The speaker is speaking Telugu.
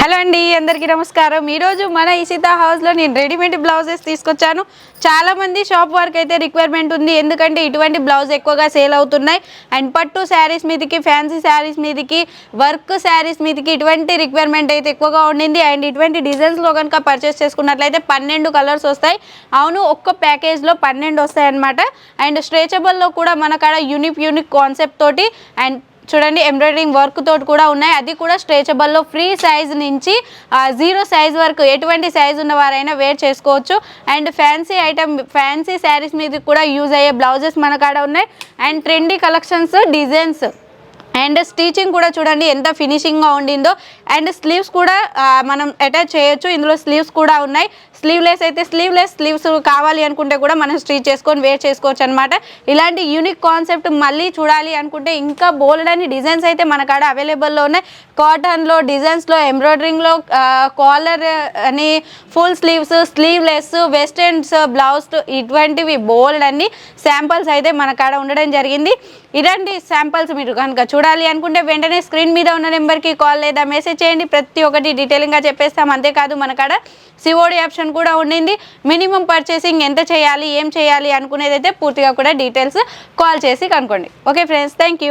హలో అండి, అందరికీ నమస్కారం. ఈరోజు మన ఈషిత హౌస్లో నేను రెడీమేడ్ బ్లౌజెస్ తీసుకొచ్చాను. చాలామంది షాప్ వర్క్ అయితే రిక్వైర్మెంట్ ఉంది, ఎందుకంటే ఇటువంటి బ్లౌజ్ ఎక్కువగా సేల్ అవుతున్నాయి. అండ్ పట్టు శారీస్ మీదకి, ఫ్యాన్సీ శారీస్ మీదకి, వర్క్ శారీస్ మీదకి ఇటువంటి రిక్వైర్మెంట్ అయితే ఎక్కువగా ఉండింది. అండ్ ఇటువంటి డిజైన్స్లో కనుక పర్చేస్ చేసుకున్నట్లయితే 12 కలర్స్ వస్తాయి. అవును, ఒక్క ప్యాకేజ్లో 12 వస్తాయి అన్నమాట. అండ్ స్ట్రెచబుల్లో కూడా మన కాడ యూనిక్ కాన్సెప్ట్ తోటి అండ్ చూడండి ఎంబ్రాయిడరింగ్ వర్క్ తోటి కూడా ఉన్నాయి. అది కూడా స్ట్రెచబుల్లో ఫ్రీ సైజ్ నుంచి 0 సైజ్ వరకు ఎటువంటి సైజ్ ఉన్న వారైనా వేర్ చేసుకోవచ్చు. అండ్ ఫ్యాన్సీ శారీస్ మీద కూడా యూజ్ అయ్యే బ్లౌజెస్ మన కాడ ఉన్నాయి. And trendy collections, designs and stitching కూడా చూడండి ఎంత ఫినిషింగ్గా ఉండిందో. అండ్ స్లీవ్స్ కూడా మనం అటాచ్ చేయొచ్చు. ఇందులో స్లీవ్స్ కూడా ఉన్నాయి. స్లీవ్లెస్ అయితే స్లీవ్స్ కావాలి అనుకుంటే కూడా మనం స్టిచ్ చేసుకొని వేర్ చేసుకోవచ్చు అనమాట. ఇలాంటి యూనిక్ కాన్సెప్ట్ మళ్ళీ చూడాలి అనుకుంటే ఇంకా బోల్డ్ అని డిజైన్స్ అయితే మన కాడ అవైలబుల్లో ఉన్నాయి. కాటన్లో, డిజైన్స్లో, ఎంబ్రాయిడరింగ్లో, కాలర్ అని, full sleeves, sleeveless, westerns, blouse ఇటువంటివి బోల్డ్ అన్ని శాంపిల్స్ అయితే మన కాడ ఉండడం జరిగింది. ఇలాంటి శాంపిల్స్ మీరు కనుక చూడాలి అనుకుంటే వెంటనే స్క్రీన్ మీద ఉన్న నెంబర్కి కాల్ లేదా మెసేజ్ చేయండి. ప్రతి ఒక్కటి డీటెయిలింగ్గా చెప్పేస్తాం. అంతేకాదు మన కాడ సిఓడి ఆప్షన్ కూడా ఉండింది. మినిమం పర్చేసింగ్ ఎంత చేయాలి, ఏం చేయాలి అనుకునేదైతే పూర్తిగా కూడా డీటెయిల్స్ కాల్ చేసి కనుక్కోండి. Okay friends, thank you.